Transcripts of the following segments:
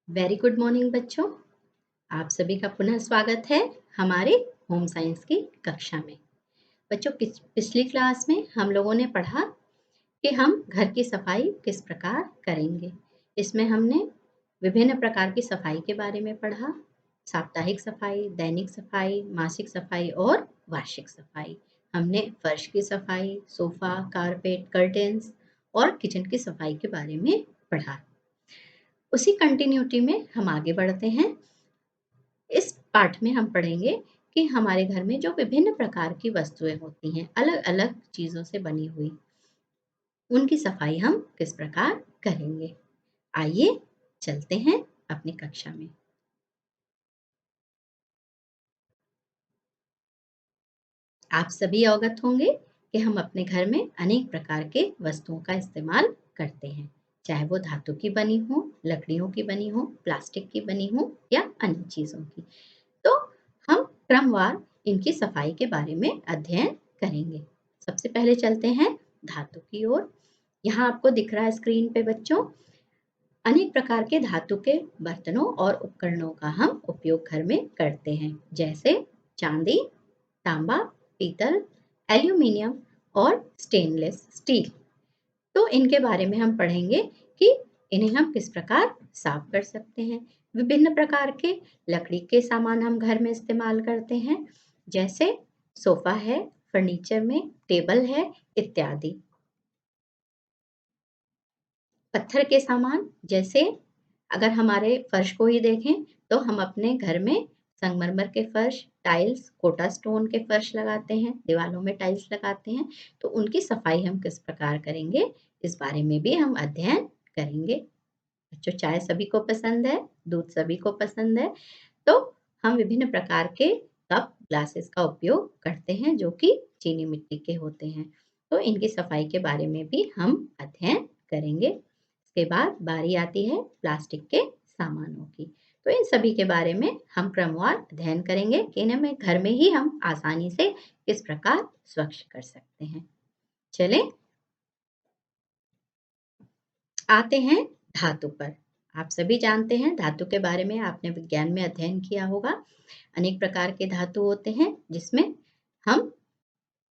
Very good morning बच्चों। आप सभी का पुनः स्वागत है हमारे होम साइंस की कक्षा में। बच्चों, पिछली क्लास में हम लोगों ने पढ़ा कि हम घर की सफाई किस प्रकार करेंगे। इसमें हमने विभिन्न प्रकार की सफाई के बारे में पढ़ा। साप्ताहिक सफाई, दैनिक सफाई, मासिक सफाई और वार्षिक सफाई। हमने फर्श की सफाई, सोफा, कारपेट, कर्टेन्स और किचन की सफाई के बारे में पढ़ा। उसी कंटिन्यूटी में हम आगे बढ़ते हैं। इस पाठ में हम पढ़ेंगे कि हमारे घर में जो विभिन्न प्रकार की वस्तुएं होती हैं, अलग-अलग चीज़ों से बनी हुई, उनकी सफाई हम किस प्रकार करेंगे। आइए चलते हैं अपनी कक्षा में। आप सभी अवगत होंगे कि हम अपने घर में अनेक प्रकार के वस्तुओं का इस्तेमाल करते हैं, चाहे वो धातु की बनी हो, लकड़ियों की बनी हो, प्लास्टिक की बनी हो या अन्य चीज़ों की। तो हम क्रमवार इनकी सफाई के बारे में अध्ययन करेंगे। सबसे पहले चलते हैं धातु की ओर। यहाँ आपको दिख रहा है स्क्रीन पे बच्चों, अनेक प्रकार के धातु के बर्तनों और उपकरणों का हम उपयोग घर में करते हैं, जैसे चांदी, तांबा, पीतल, एल्यूमीनियम और स्टेनलेस स्टील। तो इनके बारे में हम पढ़ेंगे कि इन्हें हम किस प्रकार साफ कर सकते हैं। विभिन्न प्रकार के लकड़ी के सामान हम घर में इस्तेमाल करते हैं, जैसे सोफा है, फर्नीचर में टेबल है इत्यादि। पत्थर के सामान, जैसे अगर हमारे फर्श को ही देखें तो हम अपने घर में संगमरमर के फर्श, टाइल्स, कोटा स्टोन के फर्श लगाते हैं, दीवालों में टाइल्स लगाते हैं। तो उनकी सफाई हम किस प्रकार करेंगे, इस बारे में भी हम अध्ययन करेंगे। बच्चों, चाय सभी को पसंद है, दूध सभी को पसंद है, तो हम विभिन्न प्रकार के कप, ग्लासेस का उपयोग करते हैं जो कि चीनी मिट्टी के होते हैं। तो इनकी सफाई के बारे में भी हम अध्ययन करेंगे। इसके बाद बारी आती है प्लास्टिक के सामानों की। तो इन सभी के बारे में हम क्रमवार अध्ययन करेंगे कि इन्हें में घर में ही हम आसानी से किस प्रकार स्वच्छ कर सकते हैं। चलें, आते हैं धातु पर। आप सभी जानते हैं धातु के बारे में, आपने विज्ञान में अध्ययन किया होगा। अनेक प्रकार के धातु होते हैं जिसमें हम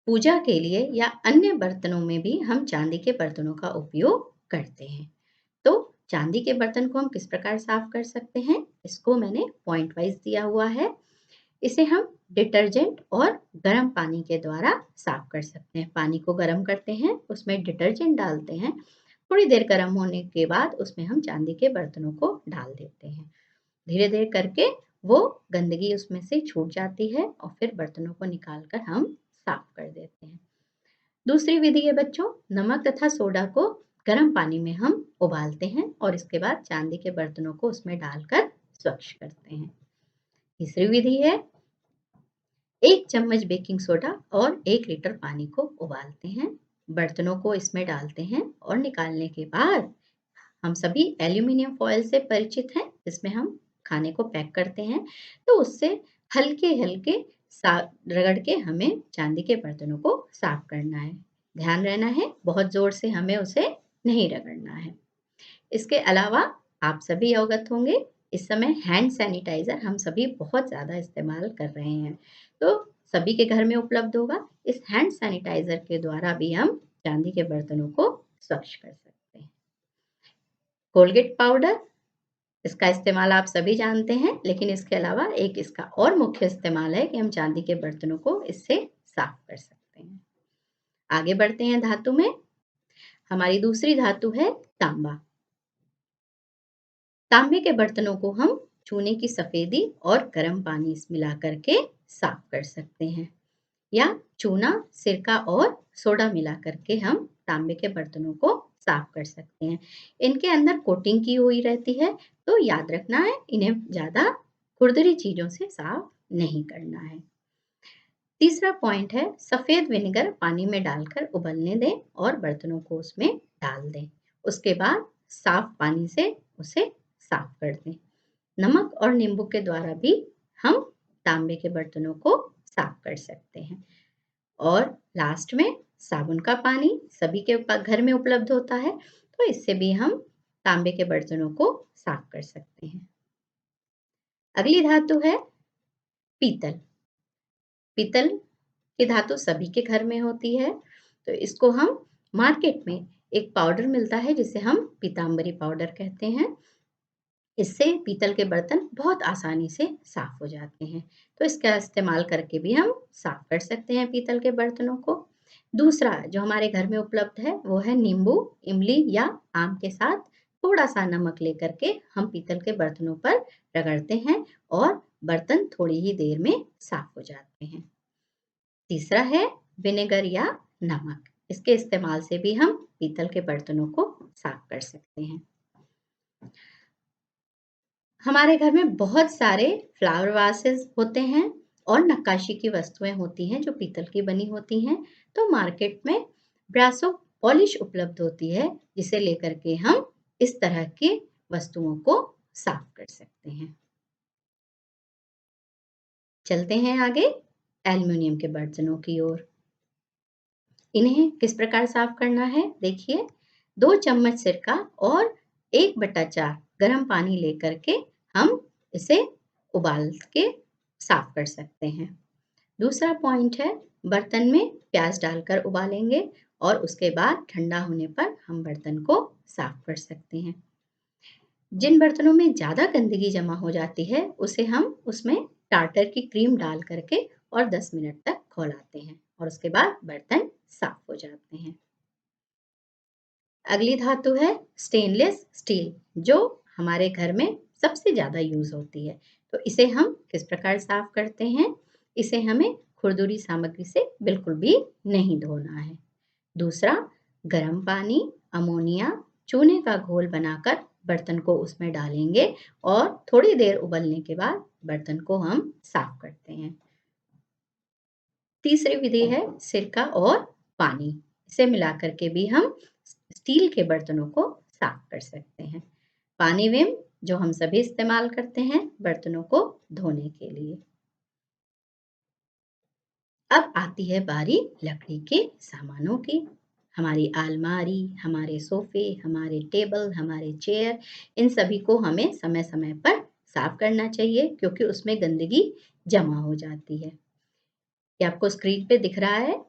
पूजा के लिए या अन्य बर्तनों में भी हम चांदी के बर्तनों का उपयोग करते हैं। तो चांदी के बर्तन को हम किस प्रकार साफ कर सकते हैं, इसको मैंने पॉइंट वाइज दिया हुआ है। इसे हम डिटर्जेंट और गर्म पानी के द्वारा साफ कर सकते हैं। पानी को गर्म करते हैं, उसमें डिटर्जेंट डालते हैं, थोड़ी देर गर्म होने के बाद उसमें हम चांदी के बर्तनों को डाल देते हैं। धीरे धीरे करके वो गंदगी उसमें से छूट जाती है और फिर बर्तनों को निकाल कर हम साफ कर देते हैं। दूसरी विधि है बच्चों, नमक तथा सोडा को गर्म पानी में हम उबालते हैं और इसके बाद चांदी के बर्तनों को उसमें डालकर स्वच्छ करते हैं। तीसरी विधि है, 1 चम्मच बेकिंग सोडा और 1 लीटर पानी को उबालते हैं, बर्तनों को इसमें डालते हैं और निकालने के बाद हम सभी एल्यूमीनियम फॉयल से परिचित हैं, जिसमें हम खाने को पैक करते हैं। तो उससे हल्के-हल्के रगड़ के हमें चांदी के बर्तनों को साफ करना है। ध्यान रहना है, बहुत ज़ोर से हमें उसे नहीं रगड़ना है। इसके अलावा आप सभी अवगत होंगे, इस समय हैंड सैनिटाइज़र हम सभी बहुत ज़्यादा इस्तेमाल कर रहे हैं। तो सभी के घर में उपलब्ध होगा। इस हैंड सैनिटाइज़र के द्वारा भी हम चांदी के बर्तनों को स्वच्छ कर सकते हैं। कोलगेट पाउडर, इसका इस्तेमाल आप सभी जानते हैं, लेकिन इसके अलावा एक इसका और मुख्य इस्तेमाल है कि हम चांदी के बर्तनों को इससे साफ कर सकते हैं। आगे बढ़ते हैं धातु में। हमारी दूसरी धातु है तांबा। तांबे के बर्तनों को हम चूने की सफेदी और गर्म पानी मिला करके साफ कर सकते हैं, या चूना, सिरका और सोडा मिला करके हम तांबे के बर्तनों को साफ कर सकते हैं। इनके अंदर कोटिंग की हुई रहती है, तो याद रखना है इन्हें ज़्यादा खुरदरी चीज़ों से साफ नहीं करना है। तीसरा पॉइंट है, सफ़ेद विनेगर पानी में डालकर उबलने दें और बर्तनों को उसमें डाल दें। उसके बाद साफ पानी से उसे साफ कर दें। नमक और नींबू के द्वारा भी हम तांबे के बर्तनों को साफ कर सकते हैं। और लास्ट में साबुन का पानी सभी के घर में उपलब्ध होता है, तो इससे भी हम तांबे के बर्तनों को साफ कर सकते हैं। अगली धातु है पीतल। पीतल की धातु सभी के घर में होती है, तो इसको हम मार्केट में एक पाउडर मिलता है जिसे हम पीतांबरी पाउडर कहते हैं। इससे पीतल के बर्तन बहुत आसानी से साफ हो जाते हैं, तो इसका इस्तेमाल करके भी हम साफ कर सकते हैं पीतल के बर्तनों को। दूसरा जो हमारे घर में उपलब्ध है वो है नींबू, इमली या आम के साथ थोड़ा-सा नमक लेकर के हम पीतल के बर्तनों पर रगड़ते हैं और बर्तन थोड़ी ही देर में साफ हो जाते हैं। तीसरा है विनेगर या नमक। इसके इस्तेमाल से भी हम पीतल के बर्तनों को साफ कर सकते हैं। हमारे घर में बहुत सारे फ्लावर वासेस होते हैं और नक्काशी की वस्तुएं होती हैं जो पीतल की बनी होती हैं। तो मार्केट में ब्रासो पॉलिश उपलब्ध होती है जिसे लेकर के हम इस तरह की वस्तुओं को साफ कर सकते हैं। चलते हैं आगे एल्युमिनियम के बर्तनों की ओर। इन्हें किस प्रकार साफ करना है देखिए। 2 चम्मच सिरका और 1/4 गर्म पानी लेकर के हम इसे उबाल के साफ कर सकते हैं। दूसरा पॉइंट है बर्तन में प्याज डालकर उबालेंगे और उसके बाद ठंडा होने पर हम बर्तन को साफ कर सकते हैं। जिन बर्तनों में ज़्यादा गंदगी जमा हो जाती है उसे हम उसमें टार्टर की क्रीम डाल करके और 10 मिनट तक खौलाते हैं और उसके बाद बर्तन साफ हो जाते हैं। अगली धातु है स्टेनलेस स्टील जो हमारे घर में सबसे ज़्यादा यूज़ होती है। तो इसे हम किस प्रकार साफ करते हैं? इसे हमें खुरदुरी सामग्री से बिल्कुल भी नहीं धोना है। दूसरा, गर्म पानी, अमोनिया, चूने का घोल बनाकर बर्तन को उसमें डालेंगे और थोड़ी देर उबलने के बाद बर्तन को हम साफ करते हैं। तीसरी विधि है सिरका और पानी। इसे मिलाकर के भी हम स्टील के बर्तनों को साफ कर सकते हैं। पानी विम जो हम सभी इस्तेमाल करते हैं बर्तनों को धोने के लिए। अब आती है बारी लकड़ी के सामानों की। हमारी अलमारी, हमारे सोफे, हमारे टेबल, हमारे चेयर, इन सभी को हमें समय-समय पर साफ करना चाहिए क्योंकि उसमें गंदगी जमा हो जाती है। ये आपको स्क्रीन पे दिख रहा है।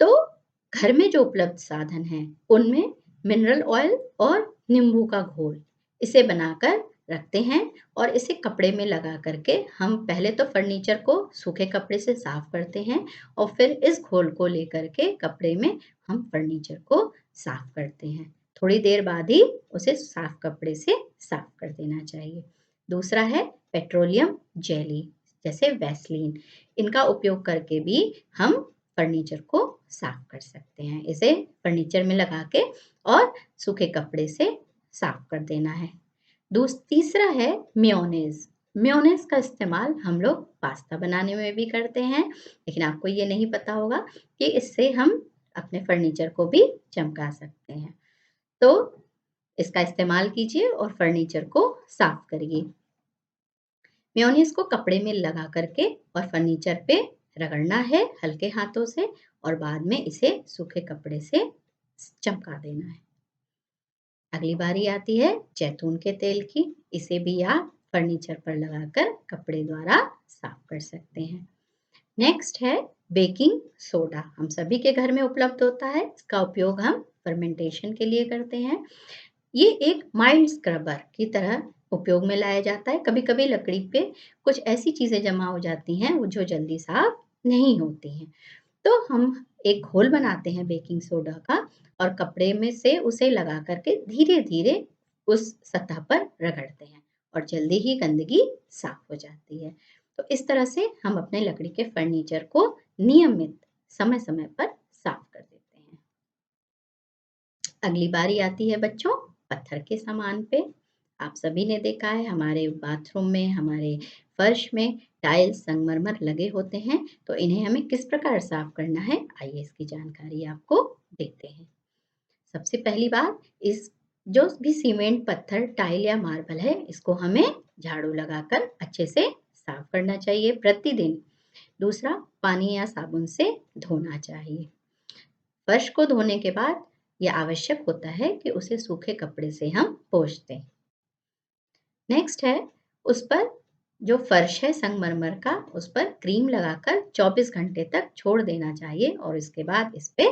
तो घर में जो उपलब्ध साधन हैं, उनमें मिनरल ऑयल और नींबू का घोल इसे बनाकर रखते हैं और इसे कपड़े में लगा करके हम पहले तो फर्नीचर को सूखे कपड़े से साफ करते हैं और फिर इस घोल को लेकर के कपड़े में हम फर्नीचर को साफ करते हैं। थोड़ी देर बाद ही उसे साफ कपड़े से साफ कर देना चाहिए। दूसरा है पेट्रोलियम जेली जैसे वैसलीन। इनका उपयोग करके भी हम फर्नीचर को साफ कर सकते हैं। इसे फर्नीचर में लगा के और सूखे कपड़े से साफ कर देना है। तीसरा है मेयोनेज़। मेयोनेज़ का इस्तेमाल हम लोग पास्ता बनाने में भी करते हैं, लेकिन आपको ये नहीं पता होगा कि इससे हम अपने फर्नीचर को भी चमका सकते हैं। तो इसका इस्तेमाल कीजिए और फर्नीचर को साफ करिए। मेयोनीज़ को कपड़े में लगा करके और फर्नीचर पे रगड़ना है हल्के हाथों से और बाद में इसे सूखे कपड़े से चमका देना है। अगली बारी आती है जैतून के तेल की। इसे भी आप फर्नीचर पर लगाकर कपड़े द्वारा साफ कर सकते हैं। नेक्स्ट है बेकिंग सोडा। हम सभी के घर में उपलब्ध होता है। इसका उपयोग हम फर्मेंटेशन के लिए करते हैं। ये एक माइल्ड स्क्रबर की तरह उपयोग में लाया जाता है। कभी-कभी लकड़ी पे कुछ ऐसी चीज़ें जमा हो जाती हैं वो जो जल्दी साफ नहीं होती हैं। तो हम एक घोल बनाते हैं बेकिंग सोडा का और कपड़े में से उसे लगा कर के धीरे-धीरे उस सतह पर रगड़ते हैं और जल्दी ही गंदगी साफ हो जाती है। तो इस तरह से हम अपने लकड़ी के फर्नीचर को नियमित समय-समय पर साफ कर देते हैं। अगली बारी आती है बच्चों पत्थर के सामान पे। आप सभी ने देखा है हमारे बाथरूम में, हमारे फर्श में टाइल्स, संगमरमर लगे होते हैं, तो इन्हें हमें किस प्रकार साफ करना है, आइए इसकी जानकारी आपको देते हैं। सबसे पहली बात इस जो भी सीमेंट, पत्थर, टाइल या मार्बल है, इसको हमें झाड़ू लगाकर अच्छे से साफ करना चाहिए प्रतिदिन। दूसरा, पानी या साबुन से धोना चाहिए। फर्श को धोने के बाद ये आवश्यक होता है कि उसे सूखे कपड़े से हम पोंछ दें। नेक्स्ट है, उस पर जो फर्श है संगमरमर का, उस पर क्रीम लगाकर 24 घंटे तक छोड़ देना चाहिए और इसके बाद इस पे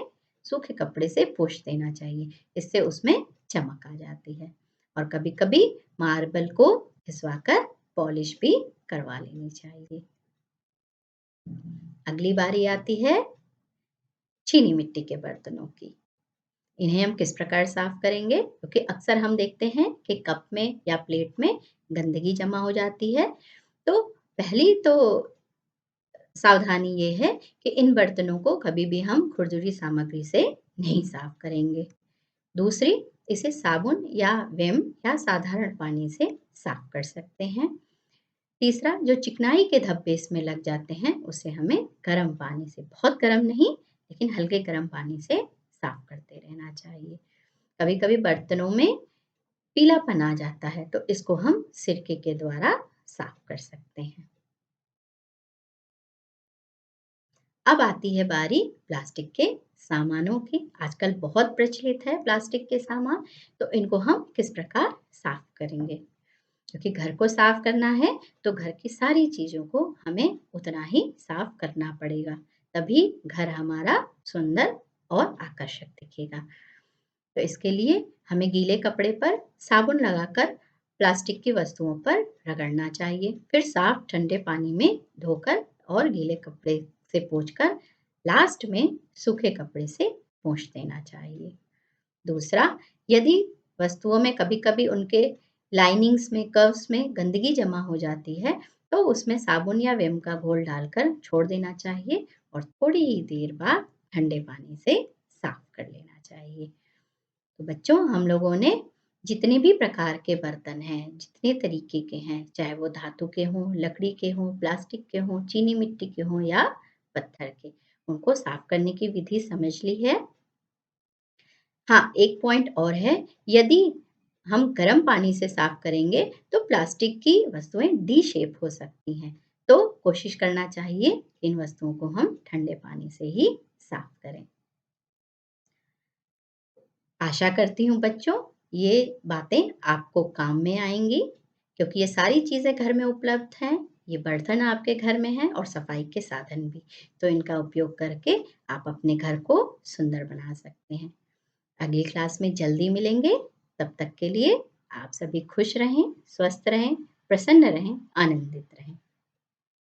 सूखे कपड़े से पोंछ देना चाहिए। इससे उसमें चमक आ जाती है। और कभी-कभी मार्बल को घिसवाकर पॉलिश भी करवा लेनी चाहिए। अगली बारी आती है चीनी मिट्टी के बर्तनों की। इन्हें हम किस प्रकार साफ करेंगे? क्योंकि अक्सर हम देखते हैं कि कप में या प्लेट में गंदगी जमा हो जाती है। तो पहली तो सावधानी ये है कि इन बर्तनों को कभी भी हम खुरदुरी सामग्री से नहीं साफ करेंगे। दूसरी, इसे साबुन या विम या साधारण पानी से साफ कर सकते हैं। तीसरा, जो चिकनाई के धब्बे इसमें लग जाते हैं, उसे हमें गर्म पानी से, बहुत गर्म नहीं, लेकिन हल्के गर्म पानी से साफ करते रहना चाहिए। कभी-कभी बर्तनों में पीलापन आ जाता है, तो इसको हम सिरके के द्वारा साफ कर सकते हैं। अब आती है बारी प्लास्टिक के सामानों की। आजकल बहुत प्रचलित है प्लास्टिक के सामान, तो इनको हम किस प्रकार साफ करेंगे? क्योंकि घर को साफ करना है, तो घर की सारी चीज़ों को हमें उतना ही साफ करना पड़ेगा, तभी घर हमारा सुंदर और आकर्षक दिखेगा। तो इसके लिए हमें गीले कपड़े पर साबुन लगाकर प्लास्टिक की वस्तुओं पर रगड़ना चाहिए। फिर साफ ठंडे पानी में धोकर और गीले कपड़े से पोंछकर लास्ट में सूखे कपड़े से पोंछ देना चाहिए। दूसरा, यदि वस्तुओं में कभी-कभी उनके लाइनिंग्स में, कर्व्स में गंदगी जमा हो जाती है, तो उसमें साबुन या विम का घोल डालकर छोड़ देना चाहिए और थोड़ी ही देर बाद ठंडे पानी से साफ कर लेना चाहिए। तो बच्चों, हम लोगों ने जितने भी प्रकार के बर्तन हैं, जितने तरीके के हैं, चाहे वो धातु के हों, लकड़ी के हों, प्लास्टिक के हों, चीनी मिट्टी के हों या पत्थर के, उनको साफ करने की विधि समझ ली है। हाँ, एक पॉइंट और है, यदि हम गर्म पानी से साफ करेंगे, तो प्लास्टिक की वस्तुएँ डी शेप हो सकती हैं। तो कोशिश करना चाहिए इन वस्तुओं को हम ठंडे पानी से ही साफ करें। आशा करती हूँ बच्चों, ये बातें आपको काम में आएँगी, क्योंकि ये सारी चीज़ें घर में उपलब्ध हैं, ये बर्तन आपके घर में हैं और सफाई के साधन भी। तो इनका उपयोग करके आप अपने घर को सुंदर बना सकते हैं। अगली क्लास में जल्दी मिलेंगे, तब तक के लिए आप सभी खुश रहें, स्वस्थ रहें, प्रसन्न रहें, आनंदित रहें।